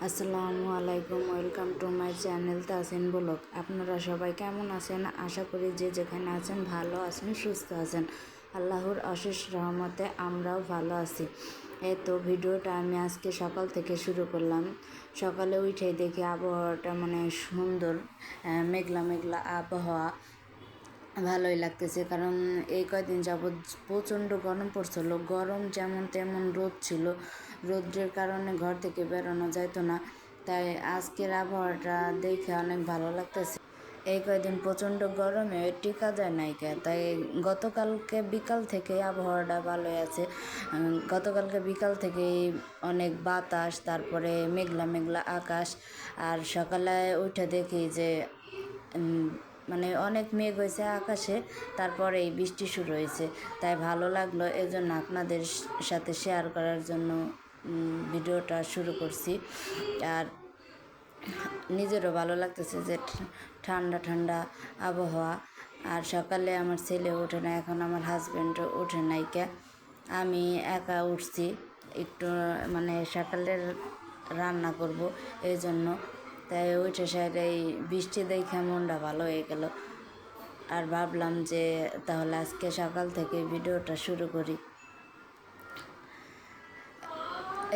আসসালামু আলাইকুম, welcome to my channel Tasin blog. আপনারা সবাই কেমন আছেন? আশা করি যে যেখানে আছেন ভালো আছেন, সুস্থ আছেন। আল্লাহর অশেষ রহমতে আমরাও ভালো আছি। এই তো ভিডিওটা আমি আজকে সকাল থেকে শুরু করলাম। সকালে উঠে দেখি আবহাওয়াটা সুন্দর, মেঘলা মেঘলা আবহাওয়া। ভালোই লাগতেছে, কারণ এই কয়দিন যাবৎ প্রচণ্ড গরম পড়ছিল। গরম যেমন তেমন রোদ ছিল, রোদ্রের কারণে ঘর থেকে বেরোনো যাইতো না। তাই আজকের আবহাওয়াটা দেখে অনেক ভালো লাগতেছে। এই কয়দিন প্রচণ্ড গরমে টিকা যায় নাইকা, তাই গতকালকে বিকাল থেকে আবহাওয়াটা ভালোই আছে। গতকালকে বিকাল থেকেই অনেক বাতাস, তারপরে মেঘলা মেঘলা আকাশ। আর সকালে উঠে দেখি যে অনেক মেঘ হয়েছে আকাশে, তারপরে এই বৃষ্টি শুরু হয়েছে। তাই ভালো লাগলো, এই জন্য আপনাদের সাথে শেয়ার করার জন্য ভিডিওটা শুরু করছি। আর নিজেরও ভালো লাগতেছে যে ঠান্ডা ঠান্ডা আবহাওয়া। আর সকালে আমার ছেলে ওঠে না, এখন আমার হাজব্যান্ডও ওঠে নাইকা, আমি একা উঠছি। একটু সকালের রান্না করব এই জন্য। তাই উঠে সাইডে এই বৃষ্টি দেখে মনটা ভালো হয়ে গেল। আর ভাবলাম যে তাহলে আজকে সকাল থেকে ভিডিওটা শুরু করি।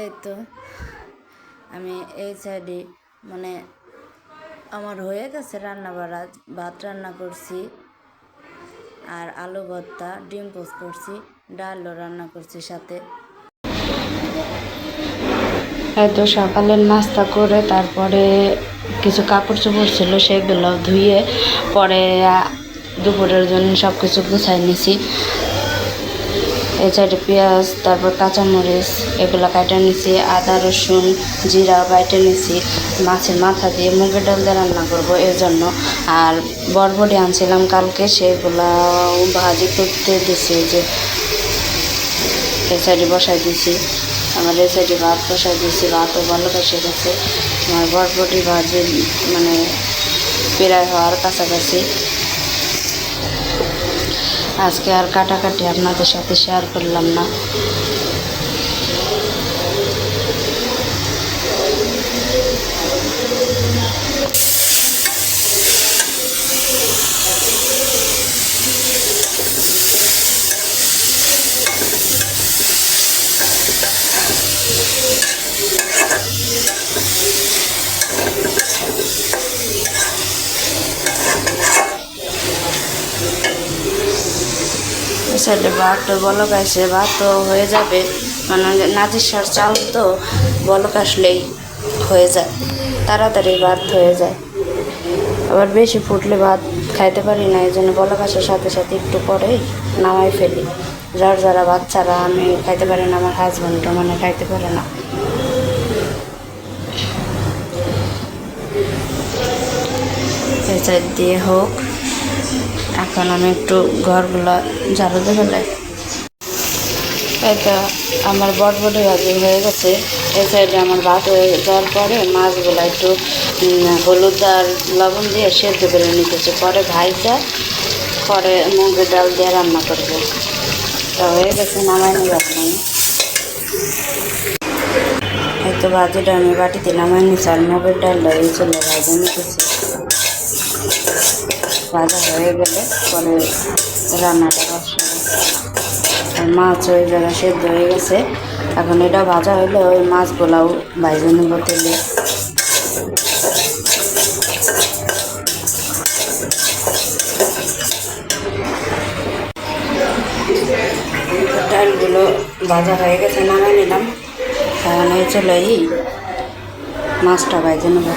এই তো আমি এই সাইডে আমার হয়ে গেছে রান্না বাড়া। ভাত রান্না করছি, আর আলু ভর্তা, ডিম পোস্ট করছি, ডালও রান্না করছি সাথে। এই তো সকালের নাস্তা করে তারপরে কিছু কাপড় চোপড় ছিল, সেগুলো ধুয়ে পরে দুপুরের জন্য সব কিছু গুছাই নিছি। এই সাইডে পেঁয়াজ, তারপর কাঁচামরিচ এগুলো কাটা নিছি, আদা রসুন জিরা বাইটে নিছি। মাছের মাথা দিয়ে মুগের ডাল দিয়ে রান্না করবো এই জন্য। আর বরবটি আনছিলাম কালকে, সেগুলো ভাজি করতে দিছি। যে এই সাইডে বসাই দিছি, আমার এই সাইডে ভাত বসাই দিয়েছি, ভাতও ভালো বসে গেছে। আমার বরবটি ভাজি প্রায় হওয়ার কাছাকাছি। আজকে আর কাটাকাটি আপনাদের সাথে শেয়ার করলাম না। সাইডে ভাতও বলক আসে, ভাতও হয়ে যাবে। নাজির চাল তো বলক আসলেই হয়ে যায়, তাড়াতাড়ি ভাত হয়ে যায়। আবার বেশি ফুটলে ভাত খাইতে পারি না, এই জন্য বলক আসার সাথে সাথে একটু পরেই নামাই ফেলি। যারা বাচ্চারা, আমি খাইতে পারি না, আমার হাজব্যান্ডও খাইতে পারে না। এই সাইড দিয়ে হোক, এখন আমি একটু ঘরগুলো ঝাড়ু দিয়ে ফেলাই। এটা আমার বটবটি ভাজি হয়ে গেছে। এই সাইডে আমার ভাত হয়ে যাওয়ার পরে মাছগুলো একটু হলুদ আর লবণ দিয়ে সেদ্ধ করে নিতেছে, পরে ভাইজা পরে মুগের ডাল দিয়ে রান্না করবো। তা হয়ে গেছে, নামাই নিয়ে রাখলাম। এই তো ভাজিটা আমি বাটিতে নামাই নিচ্ছি, আর মুগের ডালটা এই চলে ভাজা নিতেছি। ভাজা হয়ে গেলে পরে রান্নাটা বসাবো। আর মাছ ওই জায়গায় সেদ্ধ হয়ে গেছে, এখন এটা ভাজা হইলে ওই মাছগুলাও ভাজে নেব তেলে। ডালগুলো ভাজা হয়ে গেছে, নামাই নিলাম। এখন এই চলে মাছটা ভাজে নেব।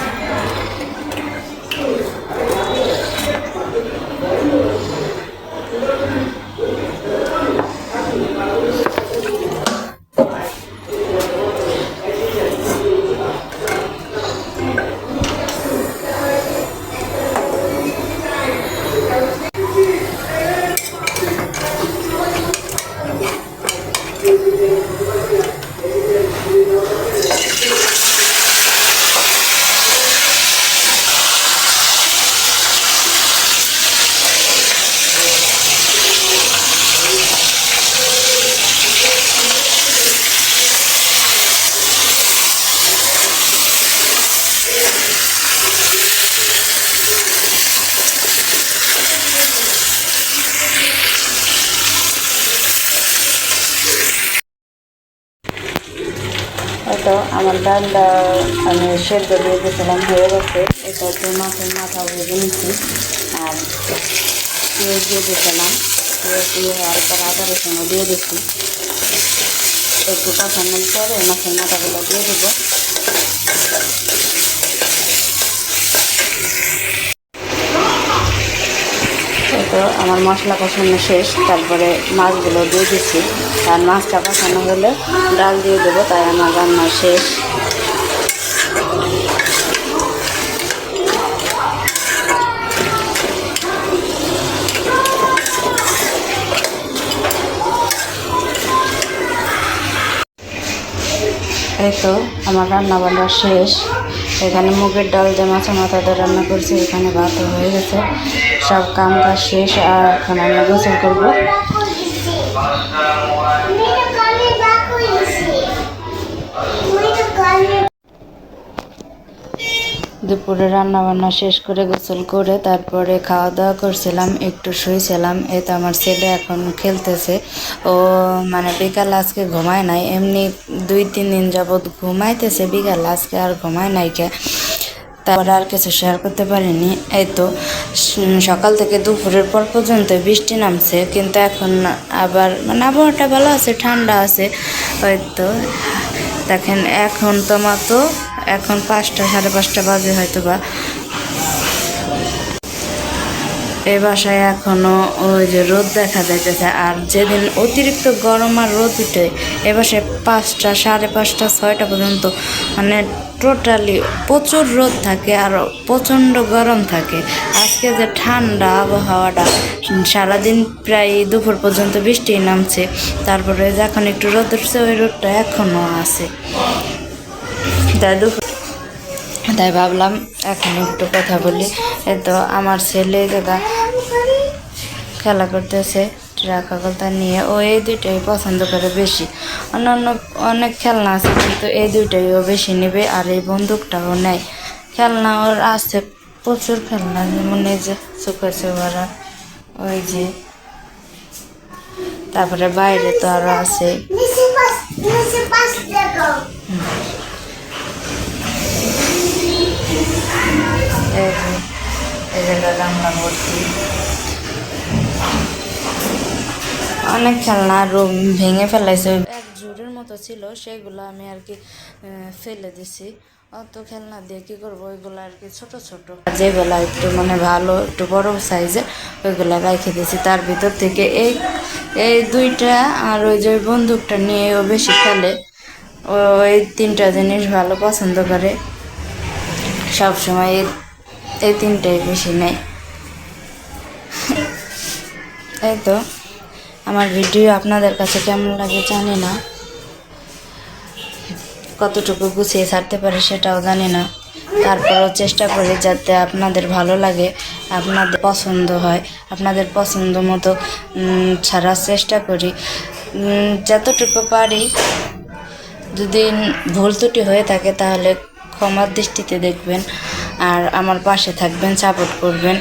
আমার ডালটা আমি সেদ্ধ দিয়ে দিয়েছিলাম, হয়ে গেছে। এটা হচ্ছে মাছের মাথা ভেজে নিচ্ছি আর পেঁয়াজ দিয়ে দিয়েছিলাম, পেঁয়াজ দিয়ে আর পর আদা রসুনও দিয়ে দিচ্ছি। একটু কষানোর পরে মাছের মাথাগুলো দিয়ে দেবো। তো আমার মশলা কষানো শেষ, তারপরে মাছগুলো দিয়ে দিচ্ছি। আর মাছটা কষানো হলে ডাল দিয়ে দেবো, তাই আমার রান্না শেষ। এই তো আমার রান্না বান্না শেষ। এখানে মুগের ডাল দিয়ে মাছের মাথা দিয়ে রান্না করছি, এখানে ভাত হয়ে গেছে, সব কাম কাজ শেষ। আর এখন আমরা গোসল করবো। দুপুরে রান্না বান্না শেষ করে গোসল করে তারপরে খাওয়া দাওয়া করছিলাম, একটু শুয়েছিলাম। এই তো আমার ছেলে এখন খেলতেছে। ও মানে বিকাল আজকে ঘুমায় নাই, এমনি 2-3 দিন যাবৎ ঘুমাইতেছে, বিকাল আজকে আর ঘুমায় নাই কে। তারপরে আর কিছু শেয়ার করতে পারিনি। এই তো সকাল থেকে দুপুরের পর পর্যন্ত বৃষ্টি নামছে, কিন্তু এখন আবার মানে আবহাওয়াটা ভালো আছে, ঠান্ডা আছে। হয়তো দেখেন এখন এখন 5টা 5:30 বাজে হয়তো বা। এ বাসায় এখনো ওই যে রোদ দেখা যাইতেছে। আর যেদিন অতিরিক্ত গরম আর রোদ উঠে এ বাসায় 5টা 5:30 6টা পর্যন্ত মানে টোটালি প্রচুর রোদ থাকে আর প্রচণ্ড গরম থাকে। আজকে যে ঠান্ডা আবহাওয়াটা, সারাদিন প্রায় দুপুর পর্যন্ত বৃষ্টি নামছে, তারপরে যখন একটু রোদ উঠছে ওই রোদটা এখনও আছে। তাই ভাবলাম এখন একটু কথা বলি। এই তো আমার ছেলে দাদা খেলা করতেছে ট্রাকাকলতা নিয়ে, ও এই দুইটাই পছন্দ করে বেশি। অন্যান্য অনেক খেলনা আছে, কিন্তু এই দুইটাই ও বেশি নেবে। আর এই বন্দুকটাও নেয়। খেলনা ওর আছে প্রচুর খেলনা, যেমন এই যে সুপার সেভারা, ওই যে তারপরে বাইরে তো আরও আছে। এই জায়গা গামলা ভর্তি অনেক খেলনা, রুম ভেঙে ফেলাইছে। এক জোরের মতো ছিল, সেগুলো আমি আর কি ফেলে দিছি। অত খেলনা দিয়ে কী করবো, ওইগুলো আর কি ছোট ছোট, যেগুলো একটু মানে ভালো একটু বড় সাইজে ওইগুলো রেখে দিয়েছি। তার ভিতর থেকে এই দুইটা আর ওই যে বন্দুকটা নিয়ে ও বেশি খেলে। ওই 3টা জিনিস ভালো পছন্দ করে, সবসময় এই 3টাই বেশি নেয়। এই তো আমার ভিডিও আপনাদের কাছে কেমন লাগে জানি না, কতটুকু গুছিয়ে ছাড়তে পারি সেটাও জানি না। তারপরেও চেষ্টা করি যাতে আপনাদের ভালো লাগে, আপনাদের পছন্দ হয়, আপনাদের পছন্দ মতো ছাড়ার চেষ্টা করি যতটুকু পারি। যদি ভুল ত্রুটি হয়ে থাকে তাহলে ক্ষমার দৃষ্টিতে দেখবেন, আর আমার পাশে থাকবেন, সাপোর্ট করবেন।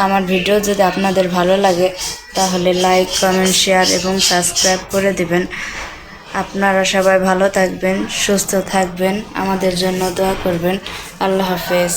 আমার ভিডিও যদি আপনাদের ভালো লাগে তাহলে লাইক, কমেন্ট, শেয়ার এবং সাবস্ক্রাইব করে দিবেন। আপনারা সবাই ভালো থাকবেন, সুস্থ থাকবেন, আমাদের জন্য দোয়া করবেন। আল্লাহ হাফেজ।